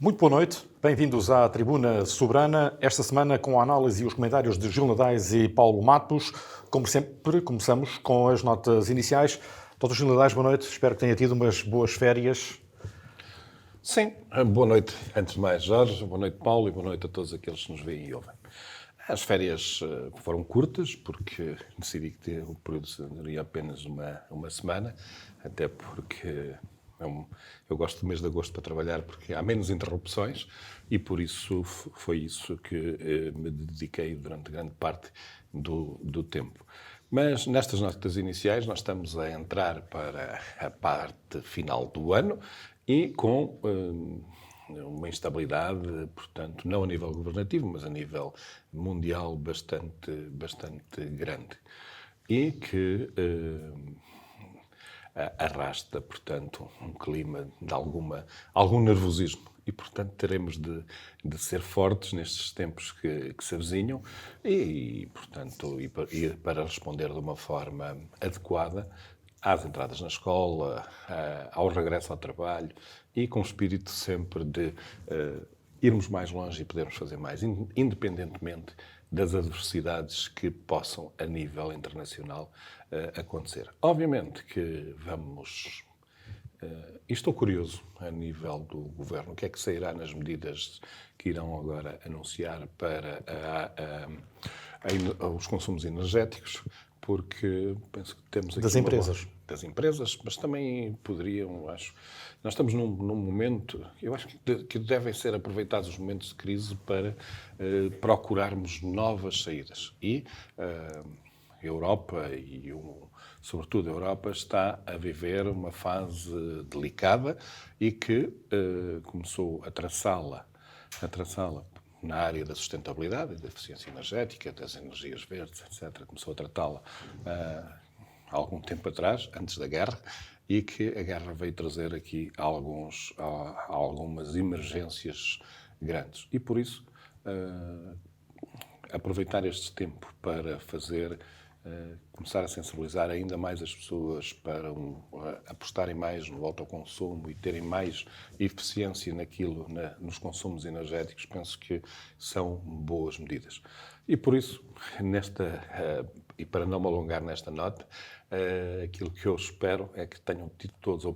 Muito boa noite, bem-vindos à Tribuna Soberana. Esta semana com a análise e os comentários de Gil Nadais e Paulo Matos. Como sempre, começamos com as notas iniciais. Dr. Gil Nadais, boa noite, espero que tenha tido umas boas férias. Sim, boa noite antes de mais, Jorge, boa noite, Paulo, e boa noite a todos aqueles que nos veem e ouvem. As férias foram curtas, porque decidi que o período seria apenas uma semana, até porque eu gosto do mês de agosto para trabalhar, porque há menos interrupções, e por isso foi isso que me dediquei durante grande parte do tempo. Mas nestas notas iniciais nós estamos a entrar para a parte final do ano e com uma instabilidade, portanto, não a nível governativo, mas a nível mundial bastante grande. E que arrasta, portanto, um clima de algum nervosismo. E, portanto, teremos de ser fortes nestes tempos que se avizinham e para responder de uma forma adequada às entradas na escola, ao regresso ao trabalho e com o espírito sempre de irmos mais longe e podermos fazer mais, independentemente das adversidades que possam, a nível internacional, acontecer. Obviamente que vamos... E estou curioso, a nível do Governo, o que é que sairá nas medidas que irão agora anunciar para os consumos energéticos, porque penso que temos aqui... Das empresas. Das empresas, mas também poderiam, acho... Nós estamos num momento, eu acho que devem ser aproveitados os momentos de crise para procurarmos novas saídas. E a Europa, sobretudo a Europa, está a viver uma fase delicada e que começou a traçá-la na área da sustentabilidade, da eficiência energética, das energias verdes, etc. Começou a tratá-la há algum tempo atrás, antes da guerra, e que a guerra veio trazer aqui algumas emergências grandes. E por isso, aproveitar este tempo para começar a sensibilizar ainda mais as pessoas para apostarem mais no autoconsumo e terem mais eficiência nos consumos energéticos, penso que são boas medidas. E por isso, e para não me alongar nesta nota, aquilo que eu espero é que tenham tido todos a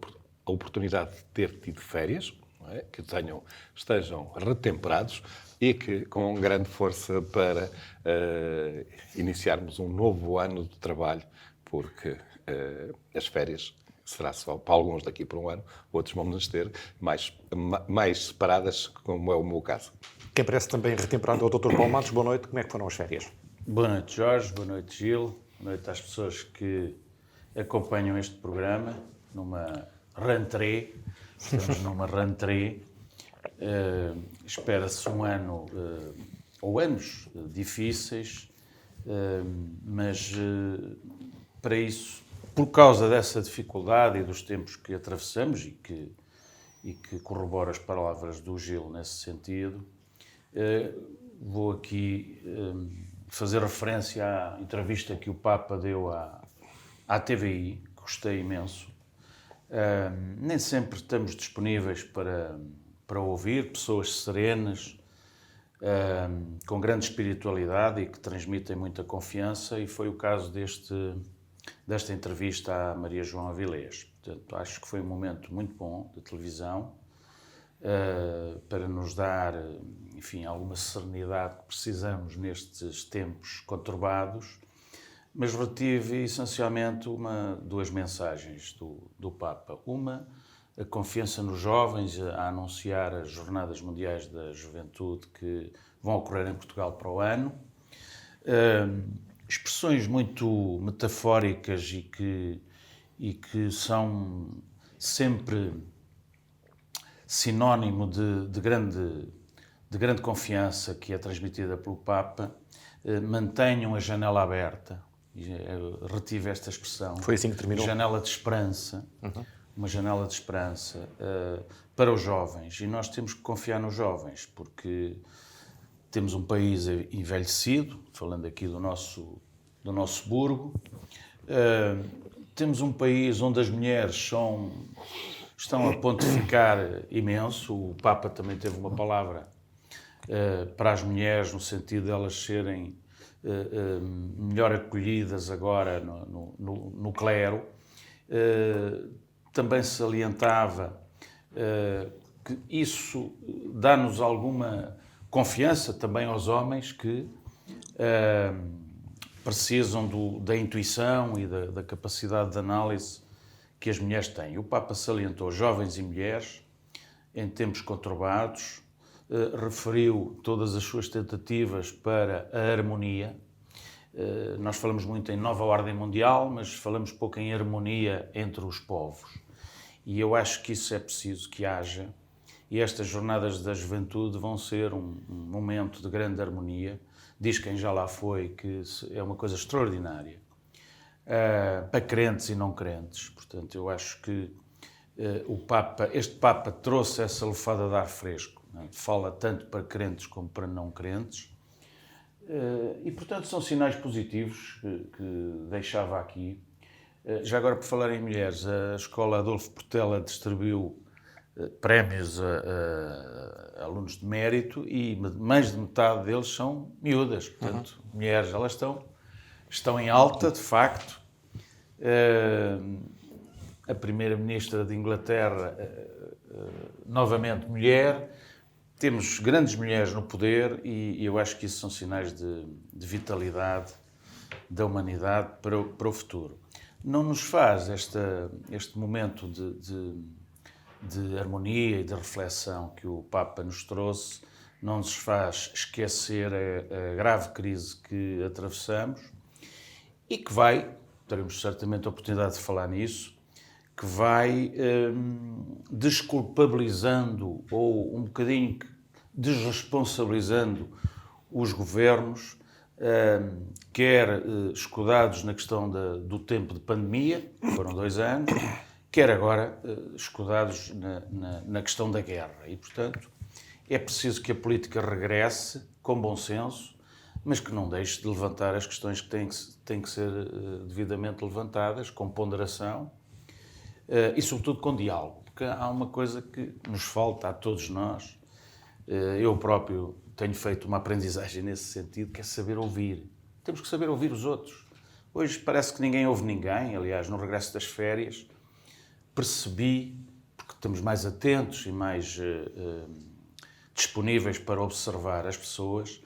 oportunidade de ter tido férias, não é? Que estejam retemperados e que com grande força para iniciarmos um novo ano de trabalho, porque as férias será só para alguns daqui por um ano, outros vamos ter mais separadas, como é o meu caso. Quem parece também retemperado é o Dr. Paulo Matos. Boa noite, como é que foram as férias? Boa noite, Jorge, boa noite, Gil, boa noite às pessoas que acompanham este programa numa rentrée. Estamos numa rentrée. Espera-se um ano ou anos difíceis, mas para isso, por causa dessa dificuldade e dos tempos que atravessamos e que corrobora as palavras do Gil nesse sentido, vou aqui fazer referência à entrevista que o Papa deu à TVI, que gostei imenso. Nem sempre estamos disponíveis para ouvir pessoas serenas, com grande espiritualidade e que transmitem muita confiança, e foi o caso desta entrevista à Maria João Avilés. Portanto, acho que foi um momento muito bom de televisão para nos dar, enfim, alguma serenidade que precisamos nestes tempos conturbados, mas retive essencialmente duas mensagens do Papa. Uma, a confiança nos jovens, a anunciar as Jornadas Mundiais da Juventude que vão ocorrer em Portugal para o ano. Expressões muito metafóricas e que são sempre sinónimo de grande confiança que é transmitida pelo Papa. Mantenham a janela aberta. Retive esta expressão. Foi assim que terminou. Janela de esperança. Uma janela de esperança para os jovens. E nós temos que confiar nos jovens, porque temos um país envelhecido, falando aqui do nosso burgo. Temos um país onde as mulheres são estão a pontificar imenso. O Papa também teve uma palavra para as mulheres, no sentido de elas serem melhor acolhidas agora no clero. Também salientava que isso dá-nos alguma confiança também aos homens que precisam da intuição e da capacidade de análise que as mulheres têm. O Papa salientou jovens e mulheres em tempos conturbados, referiu todas as suas tentativas para a harmonia. Nós falamos muito em nova ordem mundial, mas falamos pouco em harmonia entre os povos. E eu acho que isso é preciso que haja. E estas jornadas da juventude vão ser um momento de grande harmonia. Diz quem já lá foi que é uma coisa extraordinária para crentes e não crentes. Portanto, eu acho que este Papa trouxe essa lufada de ar fresco. Não é? Fala tanto para crentes como para não crentes. E, portanto, são sinais positivos que deixava aqui. Já agora, por falar em mulheres, a Escola Adolfo Portela distribuiu prémios a alunos de mérito e mais de metade deles são miúdas, portanto, mulheres. Elas estão em alta, de facto. A primeira-ministra de Inglaterra, novamente mulher. Temos grandes mulheres no poder e eu acho que isso são sinais de vitalidade da humanidade para o futuro. Não nos faz este momento de harmonia e de reflexão que o Papa nos trouxe, não nos faz esquecer a grave crise que atravessamos e que teremos certamente a oportunidade de falar nisso, que vai desculpabilizando ou um bocadinho desresponsabilizando os governos, quer escudados na questão do tempo de pandemia, foram 2 anos, quer agora escudados na questão da guerra. E, portanto, é preciso que a política regresse com bom senso, mas que não deixe de levantar as questões que têm que ser devidamente levantadas, com ponderação e, sobretudo, com diálogo. Porque há uma coisa que nos falta a todos nós. Eu próprio tenho feito uma aprendizagem nesse sentido, que é saber ouvir. Temos que saber ouvir os outros. Hoje parece que ninguém ouve ninguém. Aliás, no regresso das férias, percebi, porque estamos mais atentos e mais disponíveis para observar as pessoas,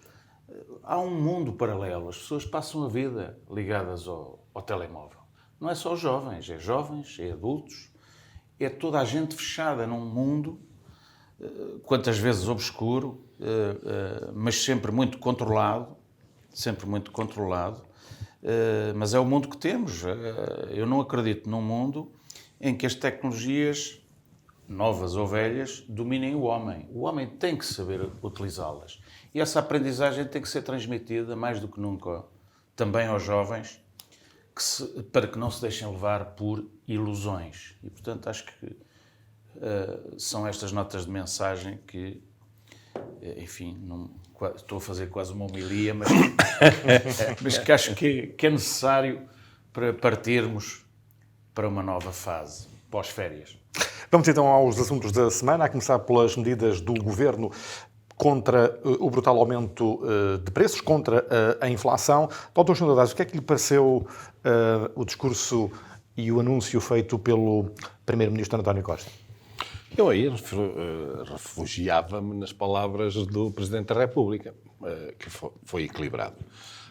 há um mundo paralelo. As pessoas passam a vida ligadas ao telemóvel. Não é só jovens, é adultos, é toda a gente fechada num mundo, quantas vezes obscuro, mas sempre muito controlado, mas é o mundo que temos. Eu não acredito num mundo em que as tecnologias, novas ou velhas, dominem o homem. O homem tem que saber utilizá-las. E essa aprendizagem tem que ser transmitida, mais do que nunca, também aos jovens, para que não se deixem levar por ilusões. E, portanto, acho que são estas notas de mensagem que, enfim, estou a fazer quase uma homilia, mas que acho que é necessário para partirmos para uma nova fase, pós-férias. Vamos então aos assuntos da semana, a começar pelas medidas do Governo contra o brutal aumento de preços, contra a inflação. Dr. Gil Nadaes, o que é que lhe pareceu o discurso e o anúncio feito pelo Primeiro-Ministro António Costa? Eu aí refugiava-me nas palavras do Presidente da República, que foi equilibrado.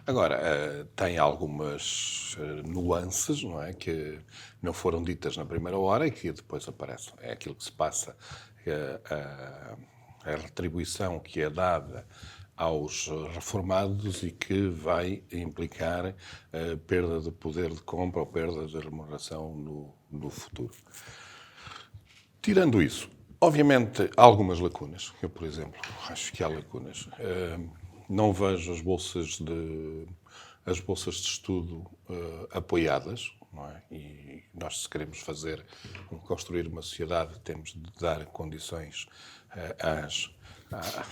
Agora, tem algumas nuances, não é, que não foram ditas na primeira hora e que depois aparecem. É aquilo que se passa, a retribuição que é dada aos reformados e que vai implicar perda de poder de compra ou perda de remuneração no futuro. Tirando isso, obviamente há algumas lacunas. Eu, por exemplo, acho que há lacunas. Não vejo as bolsas de estudo apoiadas, não é? E nós, se queremos construir uma sociedade, temos de dar condições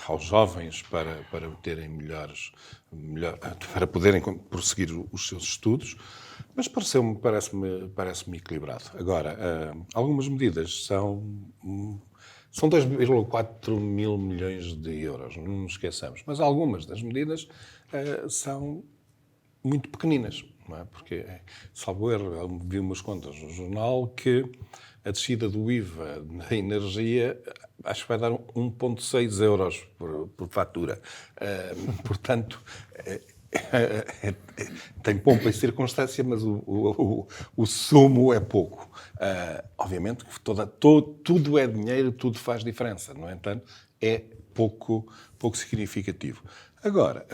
aos jovens para terem para poderem prosseguir os seus estudos, mas parece-me equilibrado. Agora, algumas medidas são 2,4 mil milhões de euros, não nos esqueçamos, mas algumas das medidas são muito pequeninas, não é? Porque, salvo erro, eu vi umas contas no jornal que a descida do IVA da energia acho que vai dar 1,6 euros por fatura. Portanto, tem pompa e circunstância, mas o sumo é pouco. Obviamente que tudo é dinheiro, tudo faz diferença. No entanto, é pouco significativo. Agora,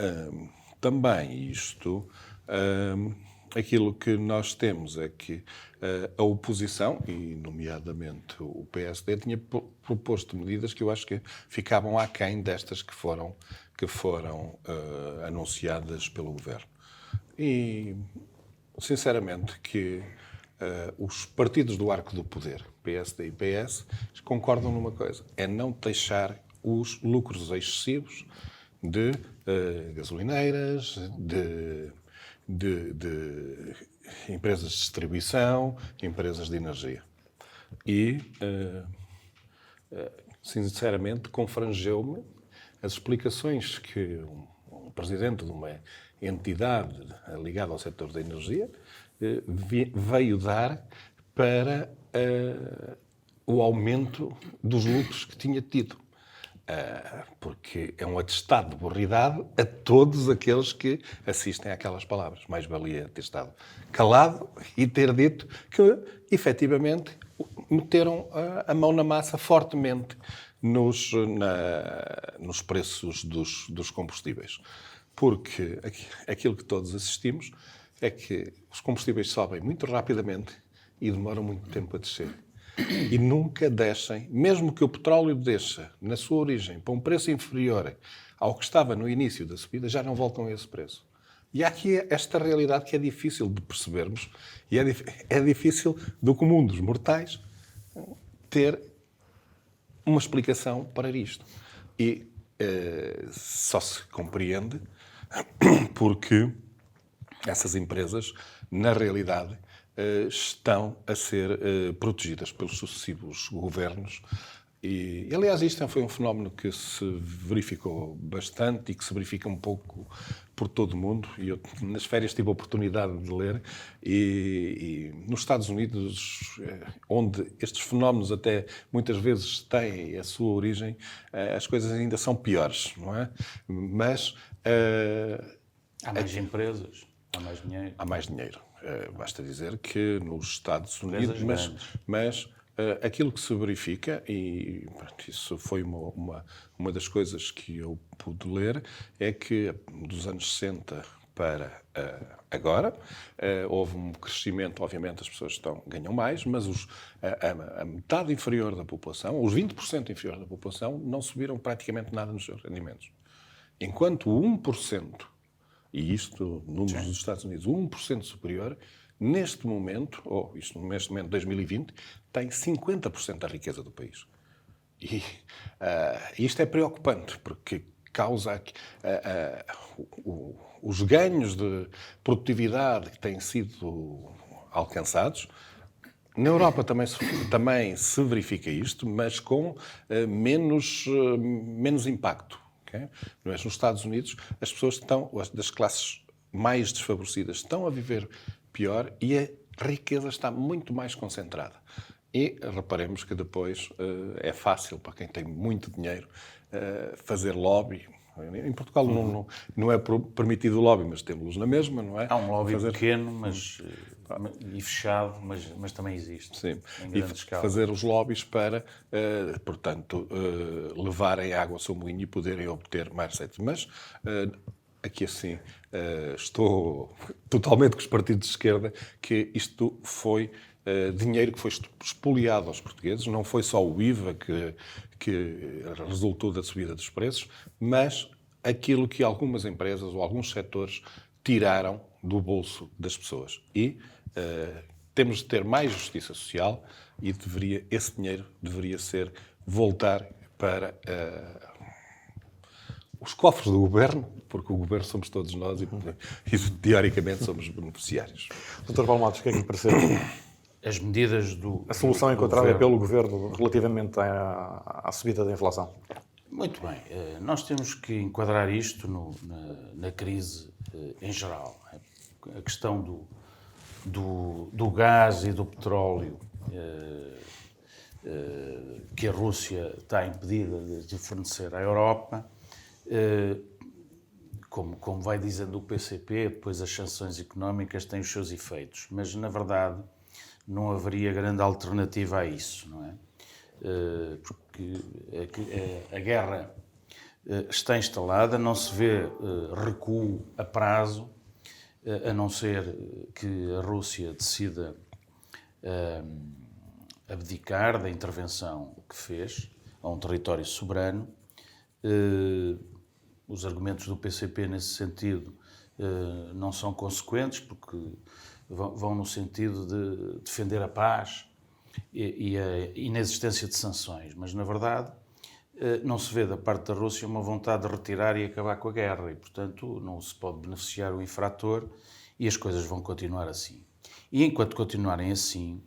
também isto... aquilo que nós temos é que a oposição, e nomeadamente o PSD, tinha proposto medidas que eu acho que ficavam aquém destas que foram anunciadas pelo Governo. E, sinceramente, que os partidos do arco do poder, PSD e PS, concordam numa coisa, é não deixar os lucros excessivos de gasolineiras, de empresas de distribuição, empresas de energia. E, sinceramente, confrangeu-me as explicações que um presidente de uma entidade ligada ao setor da energia veio dar para o aumento dos lucros que tinha tido. Porque é um atestado de burridade a todos aqueles que assistem àquelas palavras. Mais valia ter estado calado e ter dito que, efetivamente, meteram a mão na massa fortemente nos preços dos combustíveis. Porque aquilo que todos assistimos é que os combustíveis sobem muito rapidamente e demoram muito tempo a descer. E nunca descem, mesmo que o petróleo desça na sua origem para um preço inferior ao que estava no início da subida, já não voltam a esse preço. E há aqui esta realidade que é difícil de percebermos e é difícil do comum dos mortais ter uma explicação para isto. E só se compreende porque essas empresas, na realidade, estão a ser protegidas pelos sucessivos governos. E, aliás, isto foi um fenómeno que se verificou bastante e que se verifica um pouco por todo o mundo. E eu, nas férias, tive a oportunidade de ler. E nos Estados Unidos, onde estes fenómenos até muitas vezes têm a sua origem, as coisas ainda são piores, não é? Mas... há mais empresas, há mais dinheiro. Há mais dinheiro. Basta dizer que nos Estados Unidos, mas aquilo que se verifica, e pronto, isso foi uma das coisas que eu pude ler, é que dos anos 60 para agora houve um crescimento, obviamente as pessoas ganham mais, mas a metade inferior da população, os 20% inferior da população, não subiram praticamente nada nos seus rendimentos. Enquanto o 1%, e isto, números dos Estados Unidos, 1% superior, neste momento, neste momento, 2020, tem 50% da riqueza do país. E isto é preocupante, porque causa os ganhos de produtividade que têm sido alcançados. Na Europa também se verifica isto, mas com menos impacto. Okay? Nos Estados Unidos, as pessoas das classes mais desfavorecidas estão a viver pior e a riqueza está muito mais concentrada. E reparemos que depois é fácil para quem tem muito dinheiro fazer lobby. Em Portugal não é permitido o lobby, mas temos na mesma, não é? Há um lobby pequeno e fechado, mas também existe. Sim. Em grande escala. Fazer os lobbies para, portanto, levarem água ao seu moinho e poderem obter mais receitas. Mas, aqui assim, estou totalmente com os partidos de esquerda que isto foi dinheiro que foi expoliado aos portugueses. Não foi só o IVA que resultou da subida dos preços, mas aquilo que algumas empresas ou alguns setores tiraram do bolso das pessoas. E temos de ter mais justiça social e esse dinheiro deveria voltar para os cofres do governo, porque o governo somos todos nós e teoricamente somos beneficiários. Dr. Paulo Matos, o que é que lhe pareceu? As medidas do... A solução do encontrada governo. pelo Governo relativamente à subida da inflação. Muito bem. Nós temos que enquadrar isto na crise em geral. A questão do gás e do petróleo que a Rússia está impedida de fornecer à Europa, como vai dizendo o PCP, depois as sanções económicas têm os seus efeitos, mas na verdade não haveria grande alternativa a isso, não é? Porque a guerra está instalada, não se vê recuo a prazo, a não ser que a Rússia decida abdicar da intervenção que fez a um território soberano. Os argumentos do PCP nesse sentido não são consequentes, porque vão no sentido de defender a paz e a inexistência de sanções, mas na verdade não se vê da parte da Rússia uma vontade de retirar e acabar com a guerra e, portanto, não se pode beneficiar o infrator e as coisas vão continuar assim. E enquanto continuarem assim,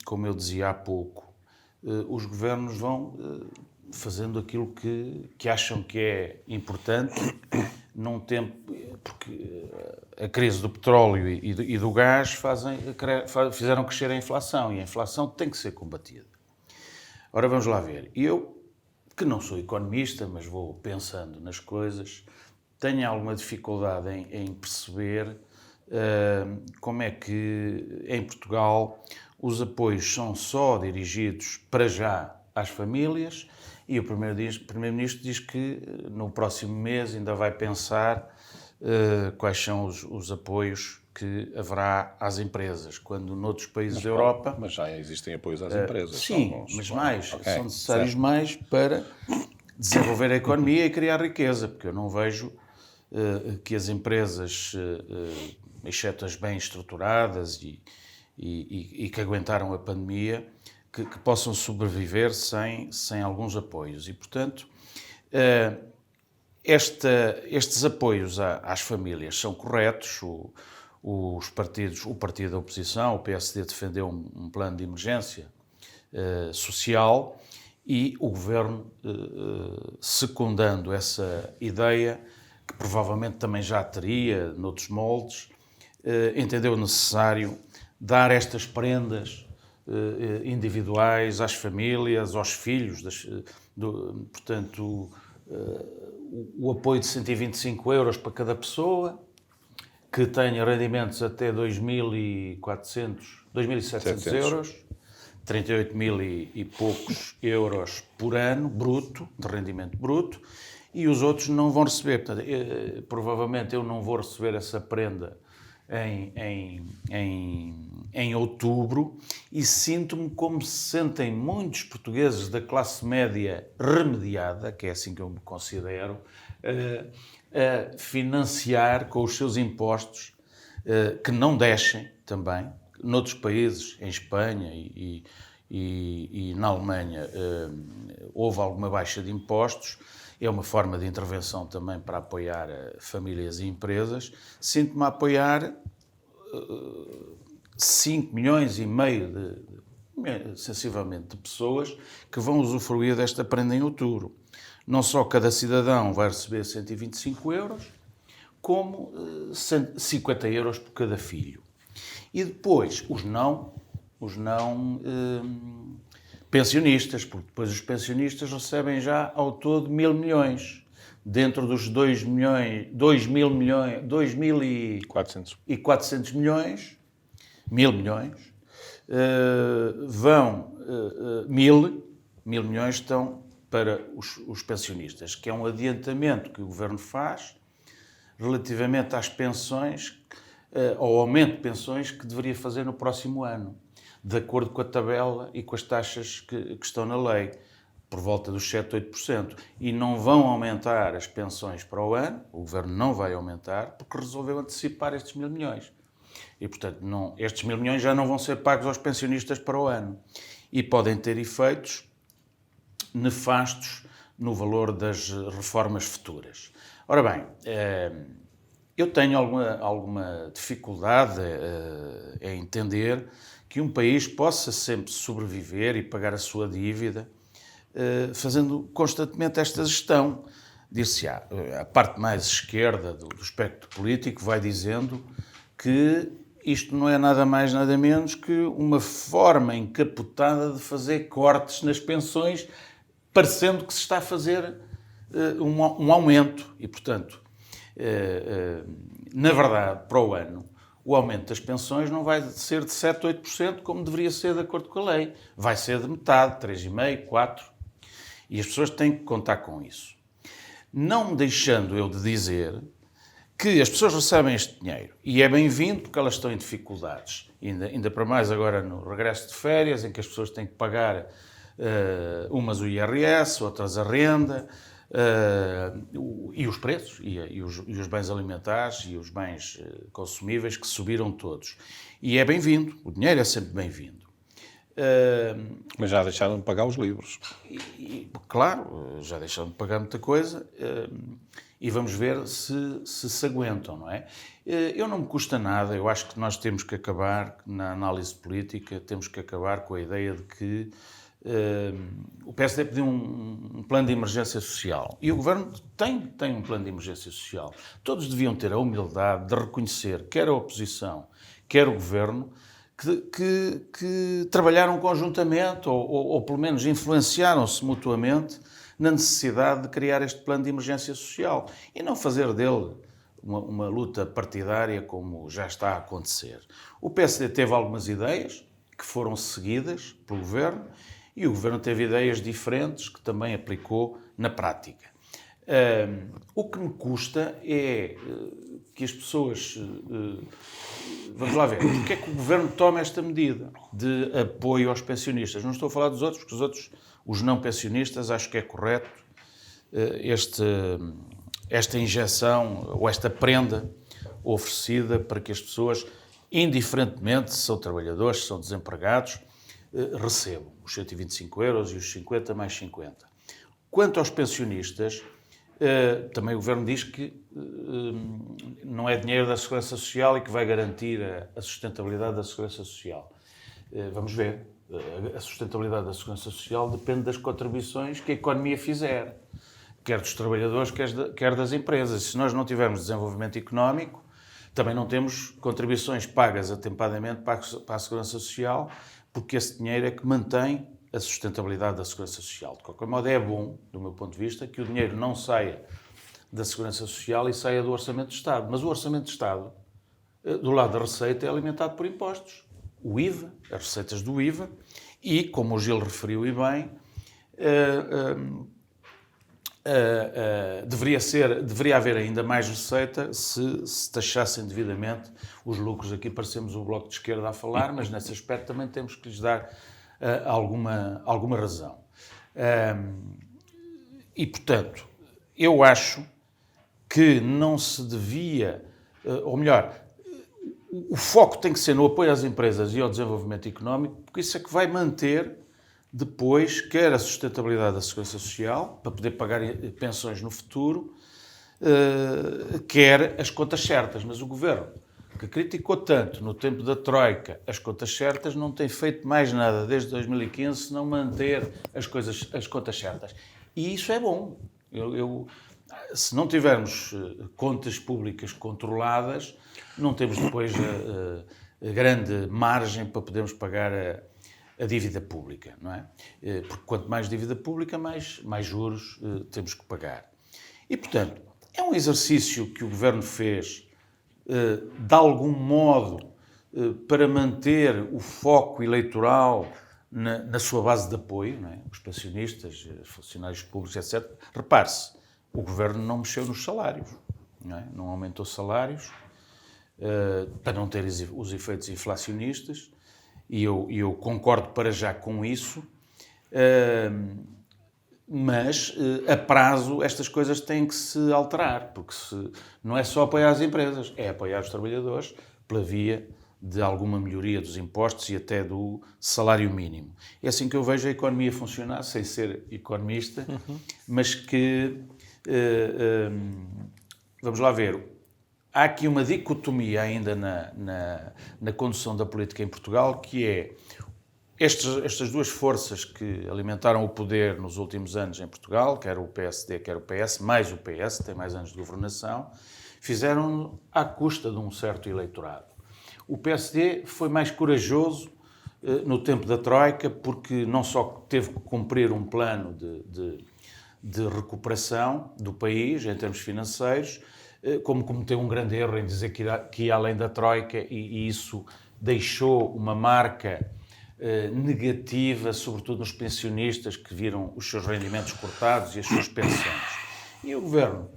como eu dizia há pouco, os governos vão fazendo aquilo que acham que é importante num tempo, porque a crise do petróleo e do gás fizeram crescer a inflação e a inflação tem que ser combatida. Ora, vamos lá ver. Eu, que não sou economista, mas vou pensando nas coisas, tenho alguma dificuldade em perceber como é que em Portugal os apoios são só dirigidos para já às famílias e o Primeiro-Ministro diz que no próximo mês ainda vai pensar quais são os apoios que haverá às empresas, quando noutros países da Europa... Mas já existem apoios às empresas. Sim, mas mais, Okay, são necessários certo. mais para desenvolver a economia e criar riqueza, porque eu não vejo que as empresas, exceto as bem estruturadas e que aguentaram a pandemia, que possam sobreviver sem alguns apoios. E, portanto, estes apoios às famílias são corretos. O partido da oposição, o PSD, defendeu um plano de emergência social e o Governo, secundando essa ideia, que provavelmente também já teria noutros moldes, entendeu necessário dar estas prendas individuais às famílias, aos filhos, portanto, o apoio de 125 euros para cada pessoa, que tenha rendimentos até 2.700 euros, 38 mil e poucos euros por ano, bruto, de rendimento bruto, e os outros não vão receber. Portanto, provavelmente eu não vou receber essa prenda em outubro e sinto-me como se sentem muitos portugueses da classe média remediada, que é assim que eu me considero, a financiar com os seus impostos, que não descem também. Noutros países, em Espanha e na Alemanha, houve alguma baixa de impostos. É uma forma de intervenção também para apoiar famílias e empresas. Sinto-me a apoiar 5 milhões e meio, sensivelmente, de pessoas que vão usufruir desta prenda em outubro. Não só cada cidadão vai receber 125 euros, como 50 euros por cada filho. E depois, os não pensionistas, porque depois os pensionistas recebem já ao todo 1.000 milhões. Dentro dos 2.400 milhões, 1.000 milhões, vão 1.000 milhões estão para os pensionistas, que é um adiantamento que o Governo faz relativamente às pensões, ao aumento de pensões que deveria fazer no próximo ano, de acordo com a tabela e com as taxas que estão na lei, por volta dos 7, 8%. E não vão aumentar as pensões para o ano, o Governo não vai aumentar, porque resolveu antecipar estes 1.000 milhões. E, portanto, estes 1.000 milhões já não vão ser pagos aos pensionistas para o ano. E podem ter efeitos nefastos no valor das reformas futuras. Ora bem, eu tenho alguma dificuldade em entender que um país possa sempre sobreviver e pagar a sua dívida fazendo constantemente esta gestão. Dir-se-á, a parte mais esquerda do espectro político vai dizendo que isto não é nada mais, nada menos que uma forma encapotada de fazer cortes nas pensões, parecendo que se está a fazer um aumento. E, portanto, na verdade, para o ano, o aumento das pensões não vai ser de 7% ou 8%, como deveria ser de acordo com a lei. Vai ser de metade, 3,5%, 4%. E as pessoas têm que contar com isso. Não deixando eu de dizer que as pessoas recebem este dinheiro e é bem-vindo porque elas estão em dificuldades. Ainda para mais agora no regresso de férias, em que as pessoas têm que pagar umas o IRS, outras a renda, e os preços, e os bens alimentares e os bens consumíveis que subiram todos. E é bem-vindo, o dinheiro é sempre bem-vindo. Mas já deixaram de pagar os livros. Claro, já deixaram de pagar muita coisa e vamos ver se aguentam, não é? Eu não me custa nada, eu acho que nós temos que acabar, na análise política, temos que acabar com a ideia de que o PSD pediu um plano de emergência social e o Governo tem um plano de emergência social. Todos deviam ter a humildade de reconhecer, quer a oposição, quer o Governo, que trabalharam conjuntamente ou pelo menos influenciaram-se mutuamente na necessidade de criar este plano de emergência social e não fazer dele uma luta partidária como já está a acontecer. O PSD teve algumas ideias que foram seguidas pelo Governo e o Governo teve ideias diferentes que também aplicou na prática. O que me custa é que as pessoas... Vamos lá ver, porque é que o Governo toma esta medida de apoio aos pensionistas? Não estou a falar dos outros, porque os não pensionistas, acho que é correto esta injeção ou esta prenda oferecida para que as pessoas, indiferentemente se são trabalhadores, se são desempregados, recebam os 125 euros e os 50 mais 50. Quanto aos pensionistas, também o Governo diz que não é dinheiro da Segurança Social e que vai garantir a sustentabilidade da Segurança Social. Vamos ver. A sustentabilidade da Segurança Social depende das contribuições que a economia fizer, quer dos trabalhadores, quer das empresas. Se nós não tivermos desenvolvimento económico, também não temos contribuições pagas atempadamente para a Segurança Social, porque esse dinheiro é que mantém a sustentabilidade da Segurança Social. De qualquer modo, é bom, do meu ponto de vista, que o dinheiro não saia da Segurança Social e saia do Orçamento de Estado. Mas o Orçamento de Estado, do lado da receita, é alimentado por impostos. O IVA, as receitas do IVA, e, como o Gil referiu e bem, deveria haver ainda mais receita se taxassem devidamente os lucros. Aqui parecemos o Bloco de Esquerda a falar, mas nesse aspecto também temos que lhes dar alguma razão. E, portanto, eu acho que não se devia, ou melhor, o foco tem que ser no apoio às empresas e ao desenvolvimento económico, porque isso é que vai manter depois quer a sustentabilidade da Segurança Social, para poder pagar pensões no futuro, quer as contas certas. Mas o Governo, que criticou tanto no tempo da Troika as contas certas, não tem feito mais nada desde 2015 senão manter as contas certas. E isso é bom. Se não tivermos contas públicas controladas, não temos depois a grande margem para podermos pagar a dívida pública, não é? Porque quanto mais dívida pública, mais juros temos que pagar. E, portanto, é um exercício que o Governo fez de algum modo para manter o foco eleitoral na sua base de apoio, não é? Os pensionistas, os funcionários públicos, etc. Repare-se, o Governo não mexeu nos salários, não é? Não aumentou salários para não ter os efeitos inflacionistas, e eu concordo para já com isso, mas a prazo estas coisas têm que se alterar, porque não é só apoiar as empresas, é apoiar os trabalhadores pela via de alguma melhoria dos impostos e até do salário mínimo. É assim que eu vejo a economia funcionar, sem ser economista, mas que, vamos lá ver, há aqui uma dicotomia ainda na condução da política em Portugal, que é estas duas forças que alimentaram o poder nos últimos anos em Portugal, quer o PSD, quer o PS, mais o PS, tem mais anos de governação, fizeram à custa de um certo eleitorado. O PSD foi mais corajoso no tempo da Troika, porque não só teve que cumprir um plano de recuperação do país, em termos financeiros, como cometeu um grande erro em dizer que ia além da Troika, e isso deixou uma marca negativa, sobretudo nos pensionistas, que viram os seus rendimentos cortados e as suas pensões. E o Governo,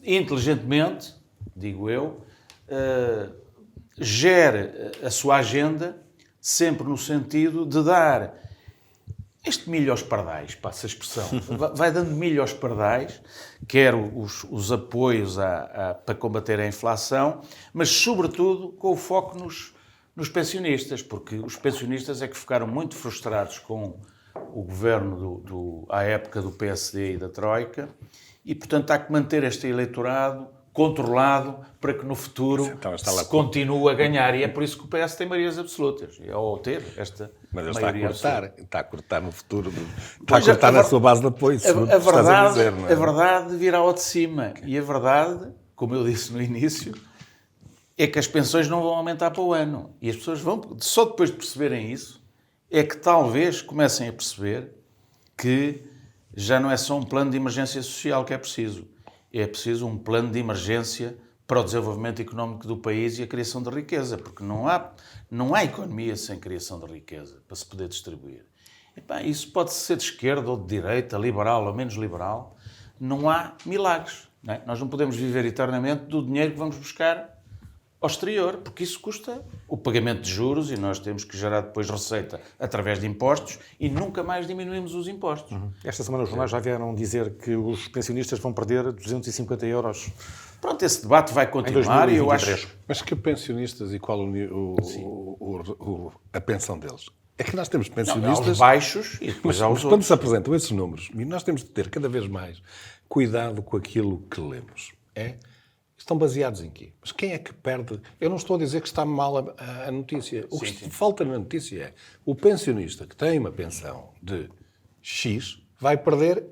inteligentemente, digo eu, gera a sua agenda sempre no sentido de dar este milho aos pardais, passa a expressão. Vai dando milho aos pardais, quer os apoios para combater a inflação, mas, sobretudo, com o foco nos pensionistas, porque os pensionistas é que ficaram muito frustrados com o governo à época do PSD e da Troika, e, portanto, há que manter este eleitorado controlado para que no futuro se continue a ganhar. E é por isso que o PS tem maiorias absolutas, ao ter esta Mas ele maioria está a cortar no futuro, está a cortar na sua base de apoio, a verdade virá ao de cima. E a verdade, como eu disse no início, é que as pensões não vão aumentar para o ano. E as pessoas vão, só depois de perceberem isso, é que talvez comecem a perceber que já não é só um plano de emergência social que é preciso. É preciso um plano de emergência para o desenvolvimento económico do país e a criação de riqueza, porque não há economia sem criação de riqueza para se poder distribuir. Isso pode ser de esquerda ou de direita, liberal ou menos liberal, não há milagres. Não é? Nós não podemos viver eternamente do dinheiro que vamos buscar ao exterior, porque isso custa o pagamento de juros e nós temos que gerar depois receita através de impostos e nunca mais diminuímos os impostos. Esta semana os jornais já vieram dizer que os pensionistas vão perder 250 euros. Pronto, esse debate vai continuar e eu acho... Mas que pensionistas e qual a pensão deles? É que nós temos pensionistas... aos baixos e depois aos outros. Quando se apresentam esses números, nós temos de ter cada vez mais cuidado com aquilo que lemos. Estão baseados em quê? Mas quem é que perde? Eu não estou a dizer que está mal a notícia. O que falta na notícia é o pensionista que tem uma pensão de X vai perder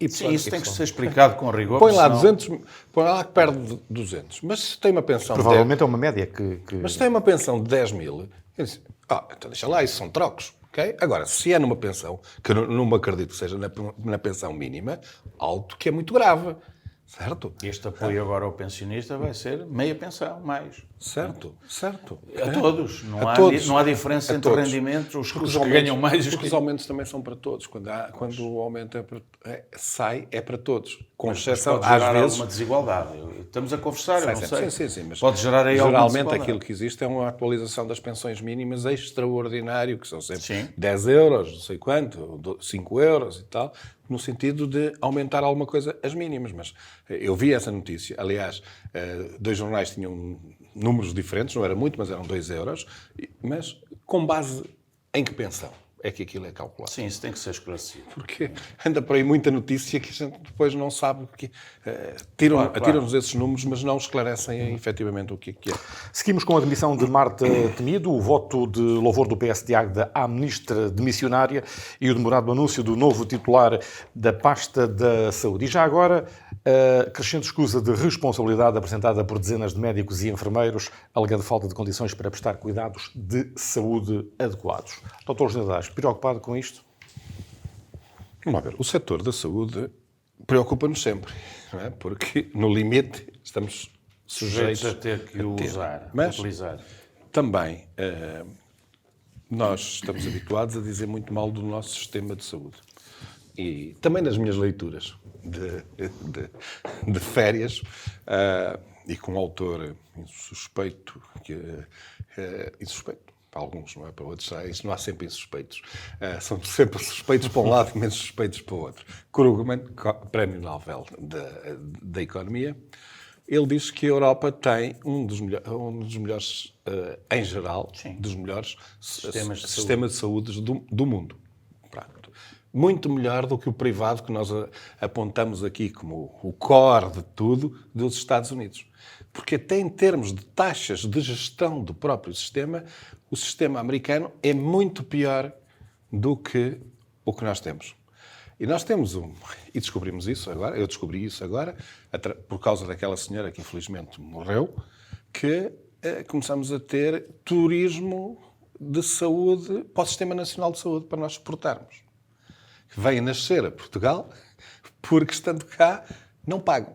y. Sim, isso tem que ser explicado com rigor. Põe lá 200, põe lá que perde 200. Mas se tem uma pensão provavelmente é uma média que... Mas se tem uma pensão de 10 mil, então deixa lá, isso são trocos. Okay? Agora, se é numa pensão, que eu não me acredito que seja na pensão mínima, algo que é muito grave. Certo? Este apoio agora ao pensionista vai ser meia pensão, mais. Certo. A todos. Não há diferença entre rendimentos, os que ganham mais e os que... Os aumentos também são para todos. Quando o aumento sai, é para todos. Com exceção, pode gerar às vezes... alguma desigualdade. Estamos a conversar, eu não sei. Sim, mas pode gerar aí alguma geralmente desigualdade. aquilo que existe é uma atualização das pensões mínimas extraordinário, que são sempre 10 euros, não sei quanto, 5 euros e tal, no sentido de aumentar alguma coisa as mínimas. Mas eu vi essa notícia. Aliás, dois jornais tinham números diferentes, não era muito, mas eram 2 euros. Mas com base em que pensão é que aquilo é calculado? Sim, isso tem que ser esclarecido. Porque anda por aí muita notícia que a gente depois não sabe. Atiram-nos esses números, mas não esclarecem efetivamente o que é. Seguimos com a demissão de Marta Temido, o voto de louvor do PSD à ministra demissionária e o demorado anúncio do novo titular da pasta da saúde. E já agora, a crescente escusa de responsabilidade apresentada por dezenas de médicos e enfermeiros, alegando falta de condições para prestar cuidados de saúde adequados. Dr. General, preocupado com isto? Vamos ver. O setor da saúde preocupa-nos sempre, não é? Porque, no limite, estamos sujeitos a ter que utilizar. Também nós estamos habituados a dizer muito mal do nosso sistema de saúde. E também nas minhas leituras de férias, e com um autor insuspeito, insuspeito, para alguns, não é? Para outros, não há sempre insuspeitos. São sempre suspeitos para um lado e menos suspeitos para o outro. Krugman, Prémio Nobel da Economia, ele diz que a Europa tem um dos melhores, em geral, dos melhores sistemas de saúde do mundo. Pronto. Muito melhor do que o privado que nós apontamos aqui como o core de tudo dos Estados Unidos. Porque até em termos de taxas de gestão do próprio sistema, o sistema americano é muito pior do que o que nós temos. E nós temos e descobrimos isso agora, eu descobri isso agora, por causa daquela senhora que infelizmente morreu, que começamos a ter turismo de saúde para o Sistema Nacional de Saúde, para nós exportarmos. Que vêm nascer a Portugal, porque estando cá, não pagam.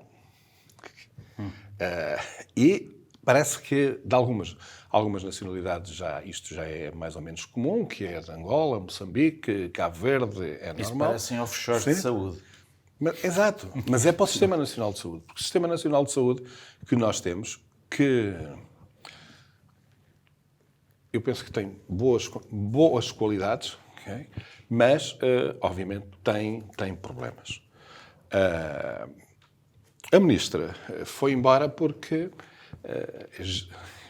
E parece que de algumas nacionalidades isto já é mais ou menos comum, que é de Angola, Moçambique, Cabo Verde, é normal. Isso parecem offshores de saúde. Exato, mas é para o Sistema Nacional de Saúde. Porque o Sistema Nacional de Saúde que nós temos, que eu penso que tem boas qualidades, okay? Mas, obviamente, tem problemas. A ministra foi embora porque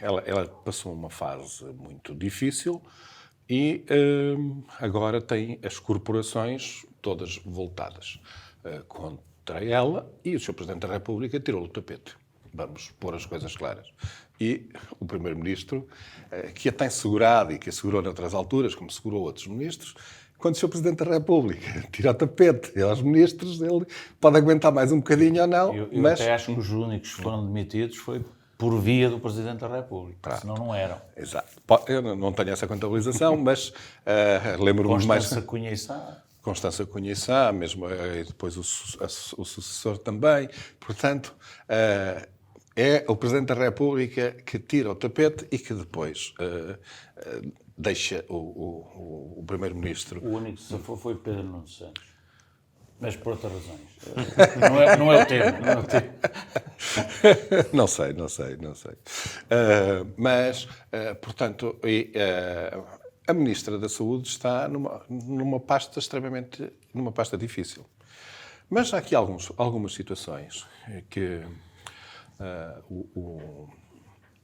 ela passou uma fase muito difícil e agora tem as corporações todas voltadas contra ela e o Sr. Presidente da República tirou-lhe o tapete. Vamos pôr as coisas claras. E o Primeiro-Ministro, que a tem segurado e que a segurou noutras alturas, como segurou outros ministros, quando o Sr. Presidente da República tira o tapete aos ministros, ele pode aguentar mais um bocadinho ou não. Eu mas até acho que os únicos que foram demitidos foi por via do Presidente da República, senão não eram. Exato. Eu não tenho essa contabilização, mas lembro-me mais... Constança Cunha Sá, mesmo depois o sucessor também. Portanto, é o Presidente da República que tira o tapete e que depois deixa o Primeiro-Ministro. O único que se foi Pedro Nuno Santos. Mas por outras razões. Não é o tema. Não sei. Mas, portanto, a Ministra da Saúde está numa pasta difícil. Mas há aqui algumas situações que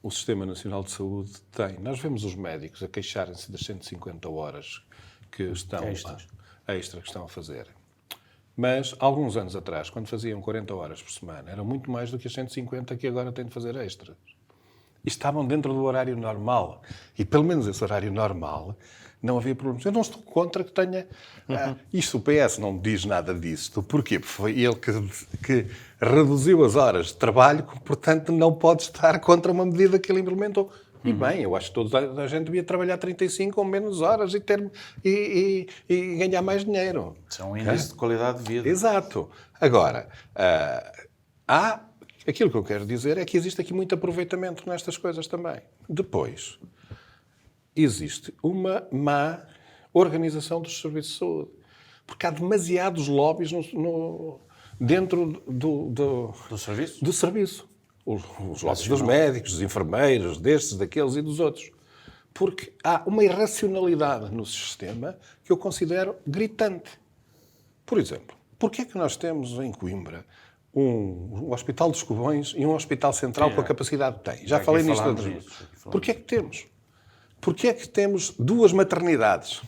o Sistema Nacional de Saúde tem. Nós vemos os médicos a queixarem-se das 150 horas que estão extra que estão a fazer. Mas, alguns anos atrás, quando faziam 40 horas por semana, eram muito mais do que as 150 que agora têm de fazer extras. E estavam dentro do horário normal. E, pelo menos, esse horário normal, não havia problemas. Eu não estou contra que tenha... Isto o PS não diz nada disto. Porquê? Porque foi ele que reduziu as horas de trabalho, portanto, não pode estar contra uma medida que ele implementou. E bem, eu acho que toda a gente devia trabalhar 35 ou menos horas e ganhar mais dinheiro. Isso é um índice de qualidade de vida. Exato. Agora, aquilo que eu quero dizer é que existe aqui muito aproveitamento nestas coisas também. Depois, existe uma má organização dos serviços de saúde. Porque há demasiados lobbies dentro do serviço. Os lobbies dos médicos, dos enfermeiros, destes, daqueles e dos outros. Porque há uma irracionalidade no sistema que eu considero gritante. Por exemplo, porquê é que nós temos em Coimbra um Hospital dos Covões e um Hospital Central com a capacidade que tem? Já falei nisto outras vezes. Porquê é que temos? Porquê é que temos 2 maternidades?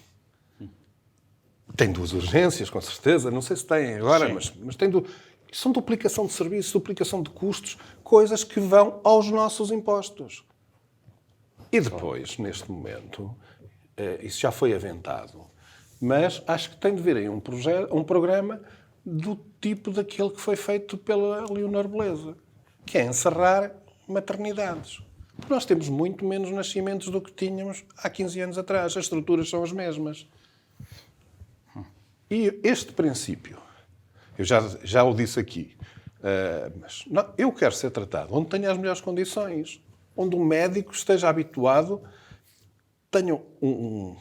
Tem 2 urgências, com certeza. Não sei se têm agora, mas tem são duplicação de serviços, duplicação de custos, coisas que vão aos nossos impostos. E depois, neste momento, isso já foi aventado, mas acho que tem de vir aí um programa do tipo daquele que foi feito pela Leonor Beleza, que é encerrar maternidades. Porque nós temos muito menos nascimentos do que tínhamos há 15 anos atrás. As estruturas são as mesmas. E este princípio, eu já o disse aqui, mas não, eu quero ser tratado onde tenha as melhores condições, onde um médico esteja habituado, tenha um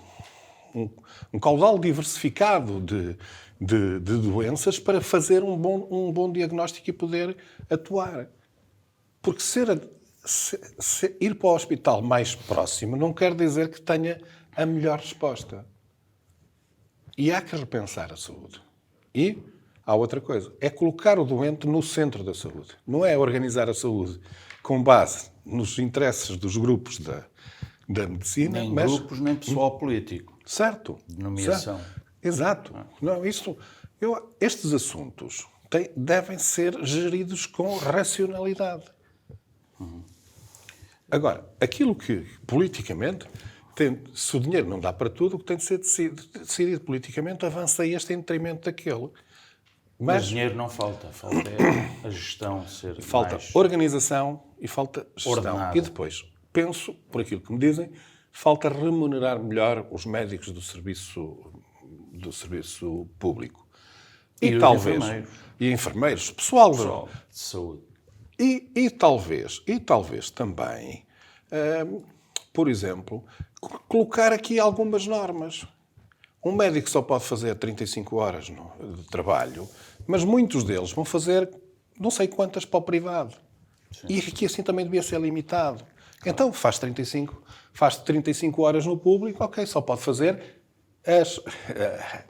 caudal diversificado de doenças para fazer um bom diagnóstico e poder atuar. Porque ir para o hospital mais próximo não quer dizer que tenha a melhor resposta. E há que repensar a saúde. E há outra coisa. É colocar o doente no centro da saúde. Não é organizar a saúde com base nos interesses dos grupos da medicina. Nem mas grupos, nem pessoal político. Certo. De nomeação. Certo. Exato. Não, estes assuntos devem ser geridos com racionalidade. Agora, aquilo que, politicamente, se o dinheiro não dá para tudo, o que tem de ser decidido politicamente avança este em detrimento daquele. Mas dinheiro não falta. Falta a gestão ser Falta mais organização e falta gestão. ordenada. E depois, penso, por aquilo que me dizem, falta remunerar melhor os médicos do serviço público. E os talvez enfermeiros. E enfermeiros, pessoal pessoal de saúde. E talvez também, por exemplo, colocar aqui algumas normas. Um médico só pode fazer 35 horas de trabalho, mas muitos deles vão fazer não sei quantas para o privado. Sim. E aqui assim também devia ser limitado. Claro. Então faz 35 horas no público, ok, só pode fazer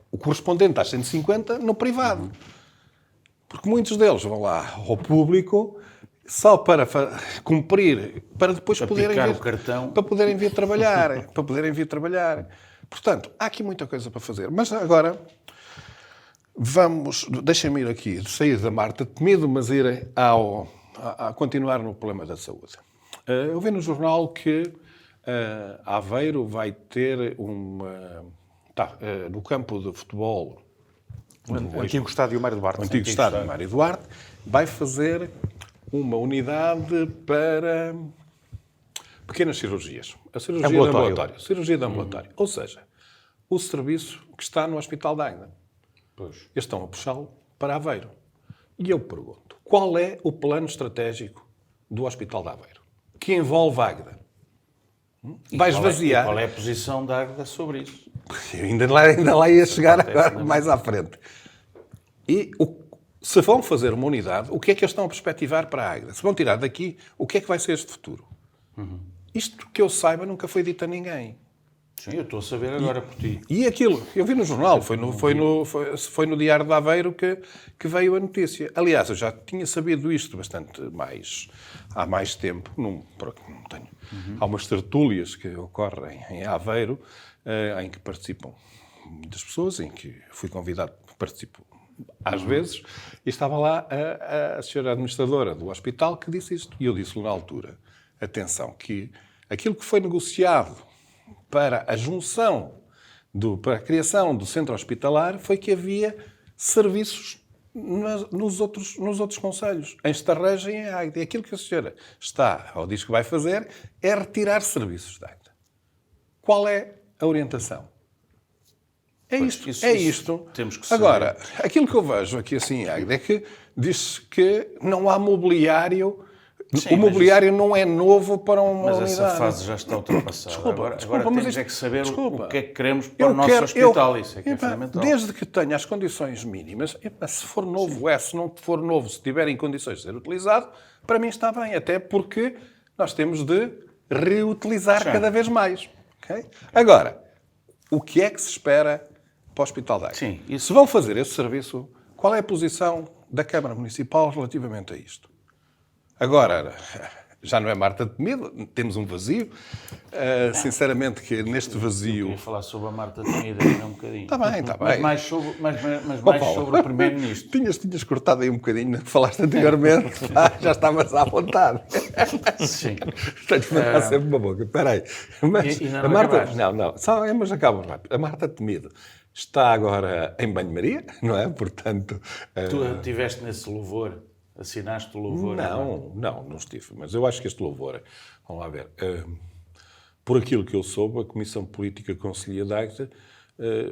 o correspondente às 150 no privado. Porque muitos deles vão lá ao público só para cumprir, para depois poderem vir trabalhar. Portanto, há aqui muita coisa para fazer. Mas agora, deixem-me ir aqui, sair da Marta Temido, mas ir a continuar no problema da saúde. Eu vi no jornal que Aveiro vai ter no campo de futebol, o antigo estádio Mário Duarte. O antigo estádio Mário Duarte vai fazer uma unidade para pequenas cirurgias. A cirurgia de ambulatório. Cirurgia de ambulatório. Ou seja, o serviço que está no Hospital de Águeda. Eles estão a puxá-lo para Aveiro. E eu pergunto, qual é o plano estratégico do Hospital de Aveiro? Que envolve Águeda? Vai esvaziar. Qual é a posição da Águeda sobre isso? Eu ainda lá ia chegar agora, mais à frente. E se vão fazer uma unidade, o que é que eles estão a perspectivar para a Águeda? Se vão tirar daqui, o que é que vai ser este futuro? Isto que eu saiba nunca foi dito a ninguém. Sim, eu estou a saber agora por ti. E aquilo, eu vi no jornal, foi no Diário de Aveiro que veio a notícia. Aliás, eu já tinha sabido isto bastante mais há mais tempo. Não tenho. Há umas tertúlias que ocorrem em Aveiro, em que participam muitas pessoas, em que fui convidado, participo às vezes, e estava lá a senhora administradora do hospital que disse isto. E eu disse-lhe na altura, atenção, que aquilo que foi negociado para a junção, para a criação do centro hospitalar, foi que havia serviços nos outros concelhos, em Estarreja e em Águeda. E aquilo que a senhora diz que vai fazer, é retirar serviços da Águeda. Qual é a orientação? É isto. Temos que saber. Agora, aquilo que eu vejo aqui assim em Águeda é que diz que não há mobiliário. Sim, o mobiliário não é novo para uma unidade. Mas essa fase já está ultrapassada. Agora temos que saber o que é que queremos para o nosso hospital. Isso é que é fundamental. Desde que tenha as condições mínimas, se for novo se não for novo, se tiver em condições de ser utilizado, para mim está bem. Até porque nós temos de reutilizar cada vez mais. Okay? Agora, o que é que se espera para o Hospital de Águeda? Sim, Se vão fazer esse serviço, qual é a posição da Câmara Municipal relativamente a isto? Agora, já não é Marta Temido, temos um vazio. Sinceramente, que neste vazio... Eu queria falar sobre a Marta Temido ainda um bocadinho. Está bem. Mas mais sobre o Primeiro-Ministro. Tinhas cortado aí um bocadinho, falaste anteriormente, já estavas à vontade. Sim. Tenho que mandar sempre uma boca. Espera aí. Mas e não a Marta... acabaste? Não, mas acaba rápido. A Marta Temido está agora em banho-maria, não é? Portanto... Tu estiveste nesse louvor? Assinaste o louvor? Não estive. Mas eu acho que este louvor, vamos lá ver, por aquilo que eu soube, a Comissão Política Conselhia de Águeda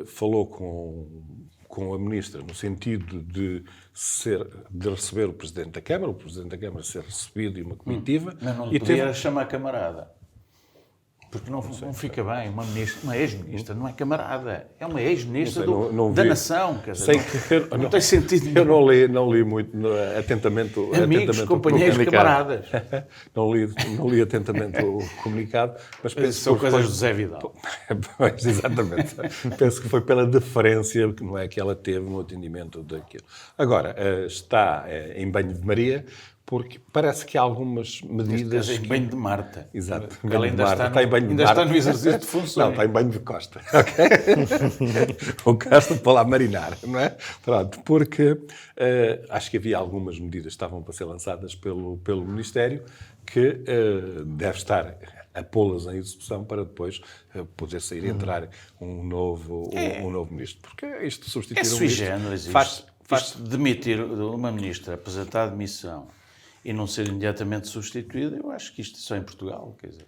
falou com a Ministra no sentido de receber o Presidente da Câmara, o Presidente da Câmara ser recebido e uma comitiva. Mas não podia chamar camarada. Porque não fica bem. Uma ex-ministra não é camarada. É uma ex-ministra não da vi. nação. Quer dizer, não tem sentido Eu nenhum. não li muito atentamente Amigos, o companheiros, comunicado. camaradas. Não li atentamente o comunicado, mas penso São que coisas foi- do Zé Vidal. Pois, exatamente. Penso que foi pela deferência que, não é, que ela teve no atendimento daquilo. Agora, está em banho-de-maria, porque parece que há algumas medidas... Em banho de Marta. Exato. Porque Banho ela de ainda, Marta. está, Está em banho de ainda Marta. está no exercício de funções. Não, está em banho de costa. Ok? O Costa para lá marinar, não é? Pronto, porque acho que havia algumas medidas que estavam para ser lançadas pelo Ministério que deve estar a pô-las em execução para depois poder sair e entrar um novo ministro. Porque isto substituir É um sui ministro generis faz isto de demitir uma ministra, apresentar a demissão e não ser imediatamente substituída, eu acho que isto só em Portugal, quer dizer.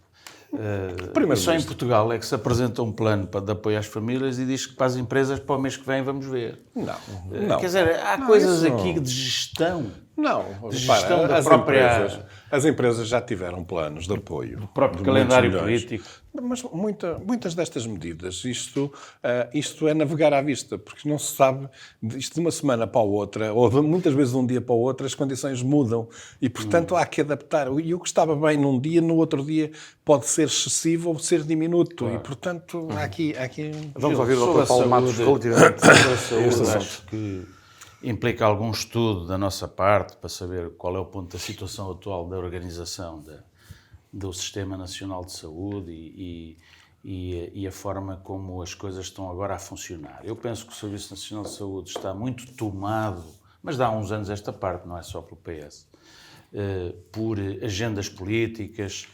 Só em Portugal é que se apresenta um plano de apoio às famílias e diz que para as empresas para o mês que vem vamos ver. Não. Quer dizer, há Não, coisas isso aqui não. de gestão. Não, de gestão repara, da própria... as empresas já tiveram planos de apoio. Do próprio calendário político. Mas muitas destas medidas, isto é navegar à vista, porque não se sabe, isto de uma semana para a outra, ou muitas vezes de um dia para o outro, as condições mudam e, portanto, há que adaptar. E o que estava bem num dia, no outro dia pode ser excessivo ou ser diminuto. E, portanto, há aqui... Vamos ouvir o Sobre Dr. a Paulo Matos saúde, relativamente sobre a a saúde, este assunto. acho que implica algum estudo da nossa parte para saber qual é o ponto da situação atual da organização do Sistema Nacional de Saúde e a forma como as coisas estão agora a funcionar. Eu penso que o Serviço Nacional de Saúde está muito tomado, mas dá uns anos esta parte, não é só pelo PS, por agendas políticas.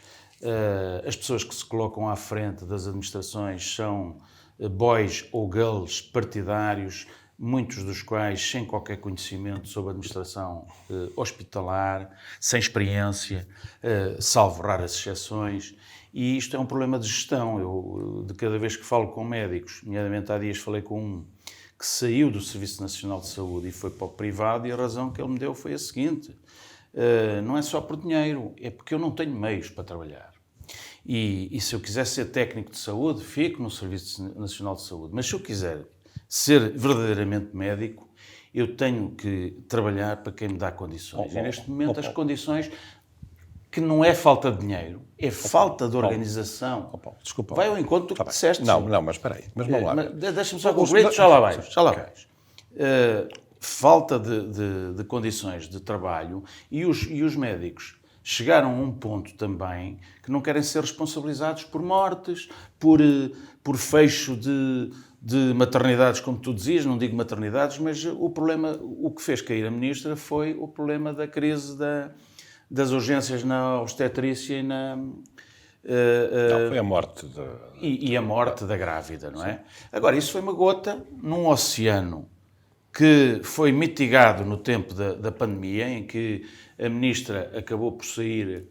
As pessoas que se colocam à frente das administrações são boys ou girls partidários, muitos dos quais sem qualquer conhecimento sobre a administração hospitalar, sem experiência, salvo raras exceções, e isto é um problema de gestão. Eu, de cada vez que falo com médicos, nomeadamente há dias falei com um que saiu do Serviço Nacional de Saúde e foi para o privado, e a razão que ele me deu foi a seguinte: não é só por dinheiro, é porque eu não tenho meios para trabalhar. E se eu quiser ser técnico de saúde, fico no Serviço Nacional de Saúde, mas se eu quiser ser verdadeiramente médico, eu tenho que trabalhar para quem me dá condições. E neste momento as condições, que não é falta de dinheiro, é falta de organização. Desculpa. Vai ao encontro do que disseste. Não, mas espera aí. Mas vamos lá. Deixa-me só concluir, já lá vais. Falta de condições de trabalho e os médicos chegaram a um ponto também que não querem ser responsabilizados por mortes, por fecho de maternidades, como tu dizias, não digo maternidades, mas o que fez cair a ministra foi o problema da crise das urgências na obstetrícia e Não, foi a morte e a morte da grávida, não é? Agora, isso foi uma gota num oceano que foi mitigado no tempo da pandemia, em que a ministra acabou por sair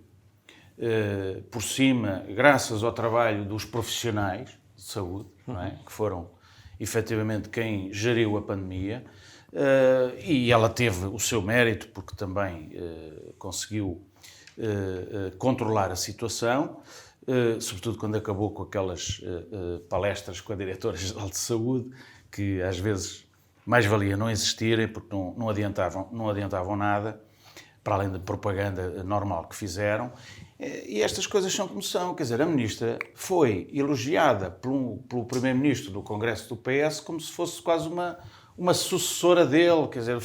por cima, graças ao trabalho dos profissionais de saúde, não é? Que foram efetivamente quem geriu a pandemia, e ela teve o seu mérito, porque também conseguiu controlar a situação, sobretudo quando acabou com aquelas palestras com a Diretora-Geral de Saúde, que às vezes mais valia não existirem, porque não adiantavam nada, para além da propaganda normal que fizeram. E estas coisas são como são. Quer dizer, a ministra foi elogiada pelo primeiro-ministro do Congresso do PS como se fosse quase uma sucessora dele. Quer dizer,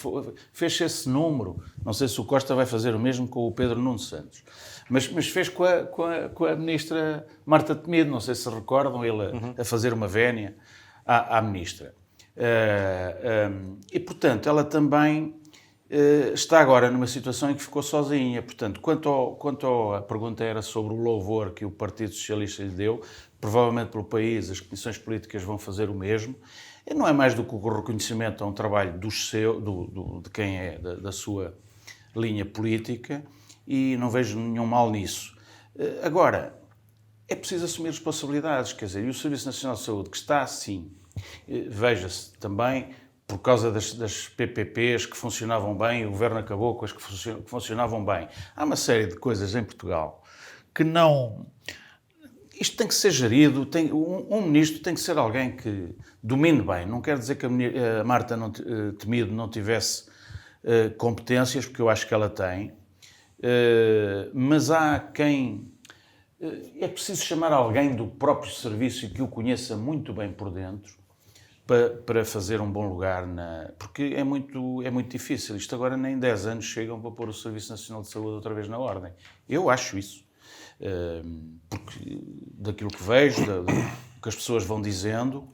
fez esse número. Não sei se o Costa vai fazer o mesmo com o Pedro Nuno Santos. Mas fez com a ministra Marta Temido. Não sei se recordam ele a fazer uma vénia à ministra. E, portanto, ela também está agora numa situação em que ficou sozinha. Portanto, quanto a pergunta era sobre o louvor que o Partido Socialista lhe deu, provavelmente pelo país as comissões políticas vão fazer o mesmo. E não é mais do que o reconhecimento a um trabalho de quem é da sua linha política, e não vejo nenhum mal nisso. Agora, é preciso assumir responsabilidades, quer dizer, e o Serviço Nacional de Saúde, que está assim, veja-se também, por causa das PPPs que funcionavam bem, o governo acabou com as que funcionavam bem. Há uma série de coisas em Portugal que não... isto tem que ser gerido, um ministro tem que ser alguém que domine bem. Não quer dizer que a Marta Temido não tivesse competências, porque eu acho que ela tem, mas há quem... É preciso chamar alguém do próprio serviço e que o conheça muito bem por dentro para fazer um bom lugar porque é muito difícil. Isto agora nem 10 anos chegam para pôr o Serviço Nacional de Saúde outra vez na ordem. Eu acho isso. Porque daquilo que vejo, do que as pessoas vão dizendo,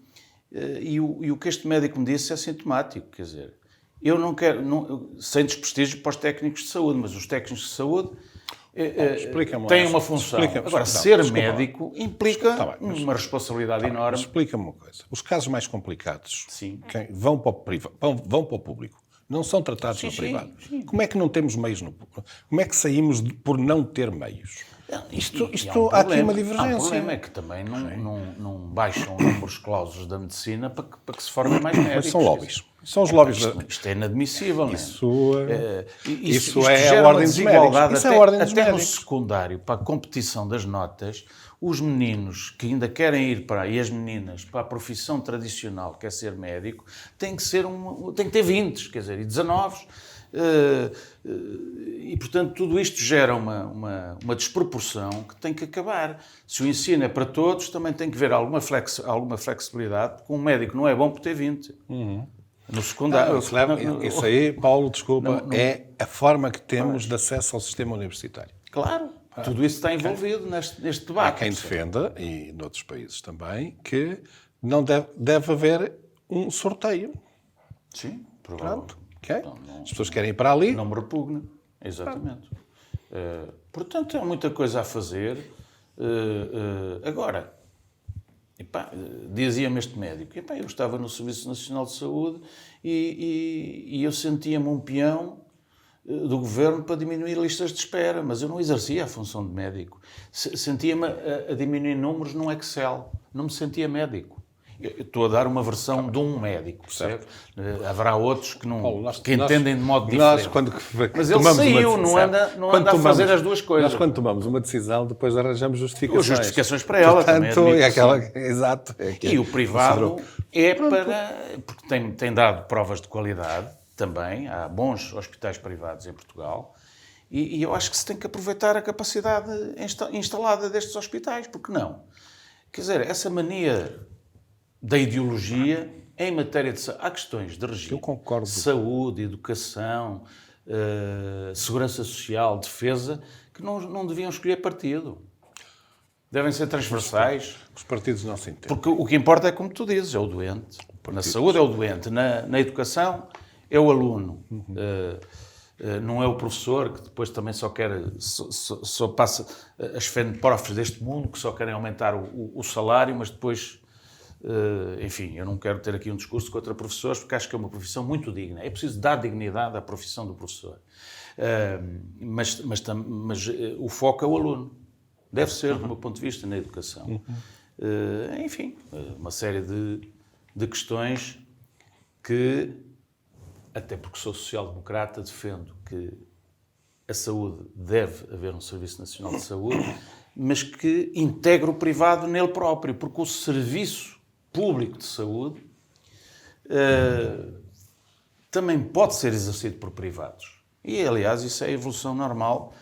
e o que este médico me disse é sintomático. Quer dizer, eu não quero, sem desprestígio para os técnicos de saúde, mas os técnicos de saúde têm uma função. Agora, ser médico implica uma responsabilidade enorme. Explica-me uma coisa. Os casos mais complicados Sim. Vão para o privado, vão para o público. Não são tratados no privado. Sim. Como é que não temos meios no público? Como é que saímos por não ter meios? Isto Há há aqui uma divergência. Há um problema, é que também não baixam números clausos da medicina para que se formem mais médicos. Mas são lobbies. São os lobbies. Isto é inadmissível, Isso isto é gera a ordem uma dos desigualdade médicos. Isso é a ordem dos até no médicos. secundário, para a competição das notas, os meninos que ainda querem ir e as meninas para a profissão tradicional, que é ser médico, têm que ter 20, quer dizer, e 19. E, portanto, tudo isto gera uma desproporção que tem que acabar. Se o ensino é para todos, também tem que haver alguma flexibilidade, porque um médico não é bom por ter 20. No secundário. Isso aí, Paulo, desculpa, é a forma que temos de acesso ao sistema universitário. Claro, tudo isso está envolvido neste debate. Há quem defenda, e noutros países também, que não deve haver um sorteio. Sim, provavelmente. Pronto, okay? As pessoas querem ir para ali. Não me repugna, exatamente. Portanto, há muita coisa a fazer. Agora, dizia-me este médico, eu estava no Serviço Nacional de Saúde e eu sentia-me um peão do governo para diminuir listas de espera, mas eu não exercia a função de médico. Sentia-me a diminuir números num Excel. Não me sentia médico. Eu estou a dar uma versão de um médico, percebe? Haverá outros que entendem de modo diferente. Mas ele saiu, não anda a fazer as duas coisas. Nós, quando tomamos uma decisão, depois arranjamos justificações. Justificações para ela. Portanto, também. Exato. E o privado porque tem dado provas de qualidade também. Há bons hospitais privados em Portugal. E eu acho que se tem que aproveitar a capacidade instalada destes hospitais. Porque não? Quer dizer, essa mania da ideologia em matéria de saúde. Há questões de regime. Eu concordo. Saúde, educação, segurança social, defesa, que não deviam escolher partido. Devem ser transversais. Os partidos não se entendem. Porque o que importa é, como tu dizes, é o doente. Na saúde é o doente. Na educação é o aluno. Não é o professor, que depois também só quer... Só passa as fenprofs deste mundo, que só querem aumentar o salário, mas depois... enfim, eu não quero ter aqui um discurso contra professores, porque acho que é uma profissão muito digna. É preciso dar dignidade à profissão do professor. Mas o foco é o aluno. Deve ser, do meu ponto de vista, na educação. Enfim, uma série de questões que, até porque sou social-democrata, defendo que a saúde deve haver um Serviço Nacional de Saúde, mas que integre o privado nele próprio, porque o serviço público de saúde também pode ser exercido por privados. E, aliás, isso é a evolução normal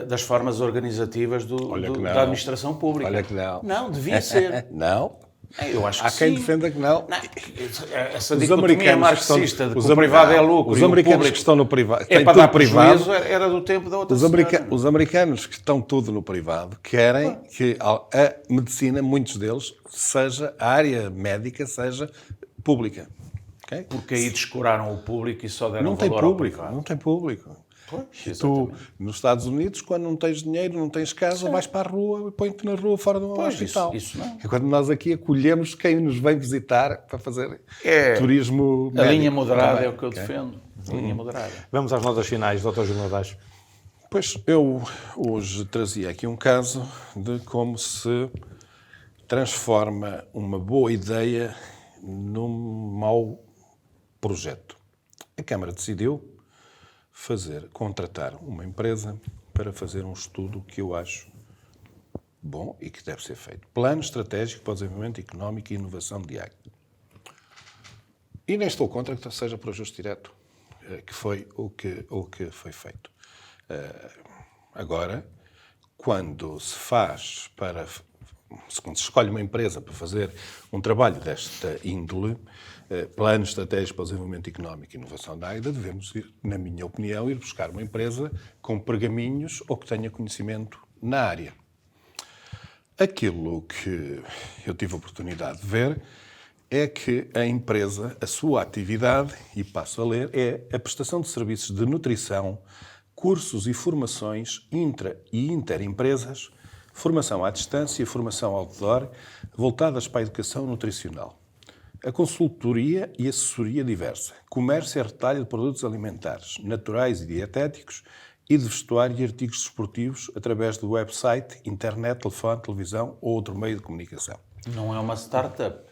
das formas organizativas da administração pública. Olha que não. Não, devia ser. Não? Eu acho que Há quem sim. defenda que não. Essa dicotomia marxista de que o privado é lucro os e o americanos público que estão no privado, é para dar prejuízo, era do tempo da outra senhora. Os americanos que estão tudo no privado querem que a medicina, muitos deles, a área médica seja pública. Okay? Porque aí descuraram o público e só deram valor ao privado. Não tem público. Pois, Tu, nos Estados Unidos, quando não tens dinheiro, não tens casa, vais para a rua e põe-te na rua fora do hospital. Isso não. É quando nós aqui acolhemos quem nos vem visitar para fazer turismo médico. A linha moderada é o que eu defendo. A linha moderada. Vamos às notas finais, Dr. Gil Nadaes. Pois, eu hoje trazia aqui um caso de como se transforma uma boa ideia num mau projeto. A Câmara decidiu contratar uma empresa para fazer um estudo que eu acho bom e que deve ser feito. Plano Estratégico para o Desenvolvimento Económico e Inovação de Águeda. E nem estou contra que seja por ajuste direto, que foi o que foi feito. Agora, quando se escolhe uma empresa para fazer um trabalho desta índole, plano estratégico para o desenvolvimento económico e inovação da Águeda, devemos, na minha opinião, ir buscar uma empresa com pergaminhos ou que tenha conhecimento na área. Aquilo que eu tive a oportunidade de ver é que a empresa, a sua atividade, e passo a ler, é a prestação de serviços de nutrição, cursos e formações intra- e interempresas, formação à distância e formação outdoor, voltadas para a educação nutricional. A consultoria e assessoria diversa, comércio e retalho de produtos alimentares, naturais e dietéticos e de vestuário e artigos desportivos através do website, internet, telefone, televisão ou outro meio de comunicação. Não é uma startup.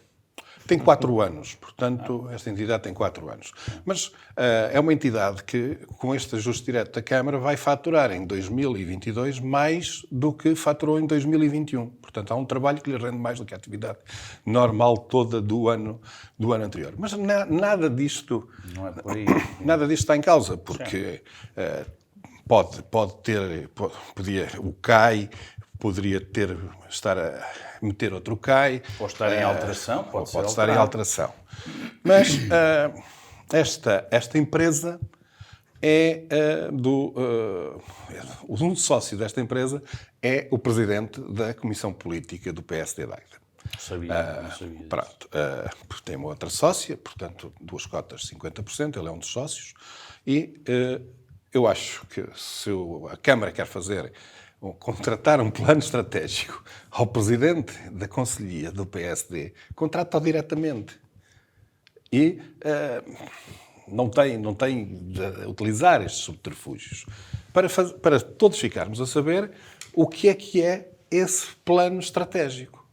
Tem 4 anos, portanto, esta entidade tem 4 anos. Mas é uma entidade que, com este ajuste direto da Câmara, vai faturar em 2022 mais do que faturou em 2021. Portanto, há um trabalho que lhe rende mais do que a atividade normal toda do ano anterior. Mas nada disto... Não é por aí. Nada disto está em causa, porque o CAI poderia estar a meter outro CAI. Pode estar em alteração, pode estar em alteração. Mas esta empresa um sócio desta empresa é o presidente da Comissão Política do PSD da Águeda. Não sabia. Pronto. Tem uma outra sócia, portanto, 2 cotas, 50%, ele é um dos sócios, e eu acho que se a Câmara quer contratar um plano estratégico ao presidente da Conselhia do PSD, contrata-o diretamente. E não tem de utilizar estes subterfúgios para todos ficarmos a saber o que é esse plano estratégico.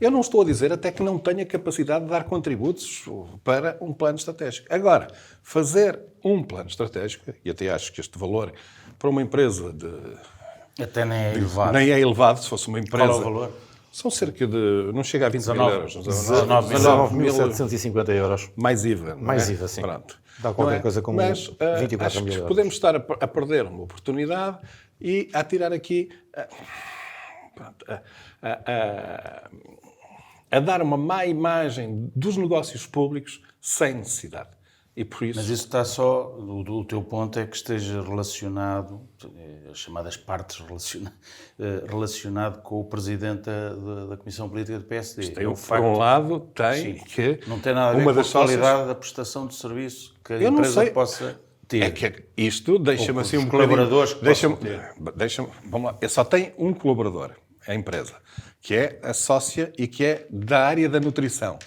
Eu não estou a dizer até que não tenha capacidade de dar contributos para um plano estratégico. Agora, fazer um plano estratégico, e até acho que este valor para uma empresa Até nem é elevado. nem é elevado, se fosse uma empresa... Qual é o valor? São cerca de... não chega a 20 mil euros. 19.750 euros. Mais IVA. Mais IVA, sim. Pronto. Dá qualquer coisa como 24 acho mil que euros. podemos estar a perder uma oportunidade e a tirar aqui... a dar uma má imagem dos negócios públicos sem necessidade. E por isso... Mas isso está só... O teu ponto é que esteja relacionado, as chamadas partes relacionado com o presidente da Comissão Política do PSD. Por um lado, tem que... Não tem nada a ver com a qualidade da prestação de serviço que a empresa possa ter. É que isto deixa-me assim um colaboradores que deixa-me, vamos lá. Só tem um colaborador, a empresa, que é a sócia e que é da área da nutrição.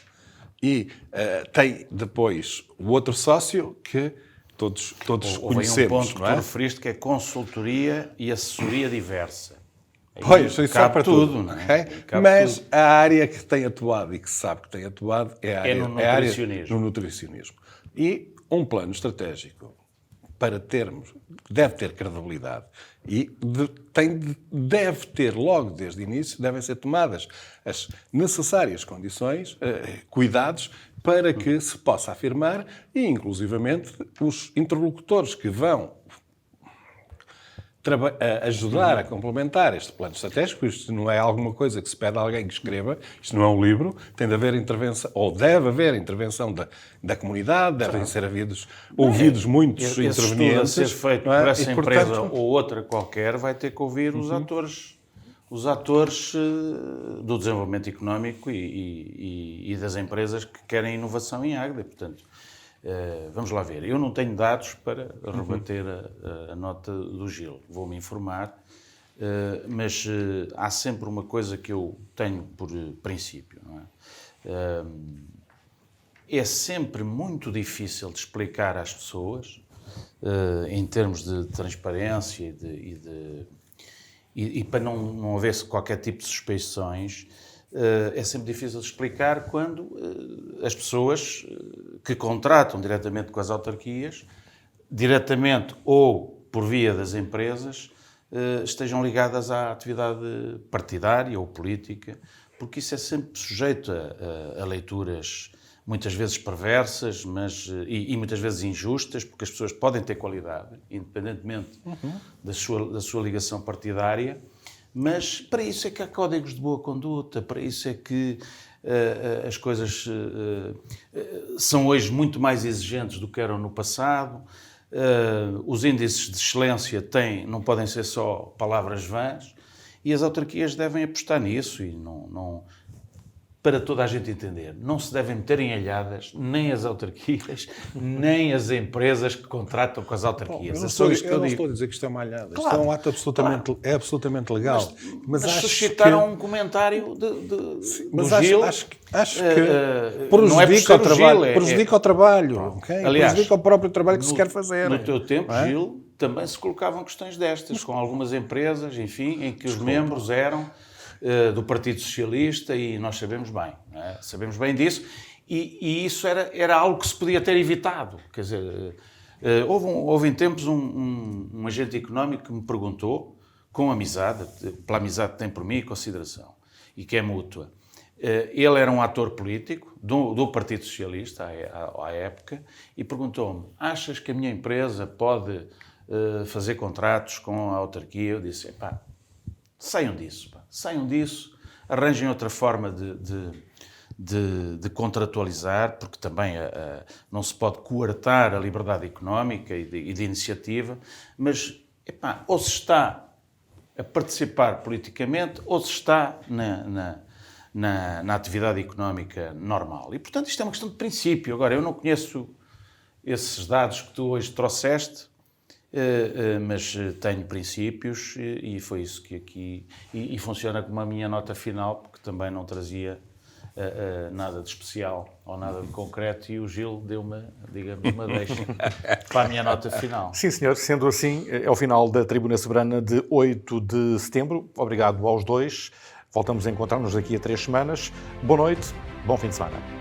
E tem depois o outro sócio que todos conhecemos. Um ponto que não é? tu referiste que é consultoria e assessoria diversa. Pois, isso cabe para tudo, não é? Okay? Mas a área que tem atuado e que se sabe que tem atuado é a área, no nutricionismo. E um plano estratégico para deve ter credibilidade e deve ter, logo desde o início, devem ser tomadas as necessárias condições, cuidados, para que se possa afirmar e, inclusivamente, os interlocutores que vão ajudar a complementar este plano estratégico. Isto não é alguma coisa que se pede a alguém que escreva, isto não é um livro, tem de haver intervenção, ou deve haver intervenção da comunidade, devem ser ouvidos muitos intervenientes. Esse estudo a ser feito por essa empresa portanto, ou outra qualquer vai ter que ouvir os atores do desenvolvimento económico e das empresas que querem inovação em Águeda. Portanto, vamos lá ver. Eu não tenho dados para rebater a nota do Gil. Vou-me informar, mas há sempre uma coisa que eu tenho por princípio. Não é? É sempre muito difícil de explicar às pessoas, em termos de transparência e para não haver qualquer tipo de suspeições, é sempre difícil de explicar quando as pessoas que contratam diretamente com as autarquias, diretamente ou por via das empresas, estejam ligadas à atividade partidária ou política, porque isso é sempre sujeito a leituras muitas vezes perversas, e muitas vezes injustas, porque as pessoas podem ter qualidade, independentemente da sua ligação partidária, mas para isso é que há códigos de boa conduta, para isso é que as coisas são hoje muito mais exigentes do que eram no passado. Os índices de excelência não podem ser só palavras vãs, e as autarquias devem apostar nisso e não para toda a gente entender. Não se devem meter em alhadas nem as autarquias, nem as empresas que contratam com as autarquias. Eu não estou a dizer que isto é uma alhada. Claro, isto é um ato absolutamente legal. Mas suscitaram um comentário do Gil. Acho que prejudica o trabalho. Okay? Aliás, prejudica o próprio trabalho que se quer fazer. No teu tempo, Gil, também se colocavam questões destas, com algumas empresas, enfim, em que os membros eram do Partido Socialista, e nós sabemos bem, não é? Sabemos bem disso, e isso era algo que se podia ter evitado. Quer dizer, houve em tempos um agente económico que me perguntou, com amizade, pela amizade que tem por mim e consideração, e que é mútua. Ele era um ator político do Partido Socialista à época, e perguntou-me: achas que a minha empresa pode fazer contratos com a autarquia? Eu disse: saiam disso, arranjem outra forma de contratualizar, porque também não se pode coartar a liberdade económica e de iniciativa, mas ou se está a participar politicamente ou se está na atividade económica normal. E, portanto, isto é uma questão de princípio. Agora, eu não conheço esses dados que tu hoje trouxeste, mas tenho princípios, e foi isso que aqui... E funciona como a minha nota final, porque também não trazia nada de especial ou nada de concreto, e o Gil deu-me, digamos, uma deixa para a minha nota final. Sim, senhor. Sendo assim, é o final da Tribuna Soberana de 8 de setembro. Obrigado aos dois. Voltamos a encontrar-nos daqui a 3 semanas. Boa noite, bom fim de semana.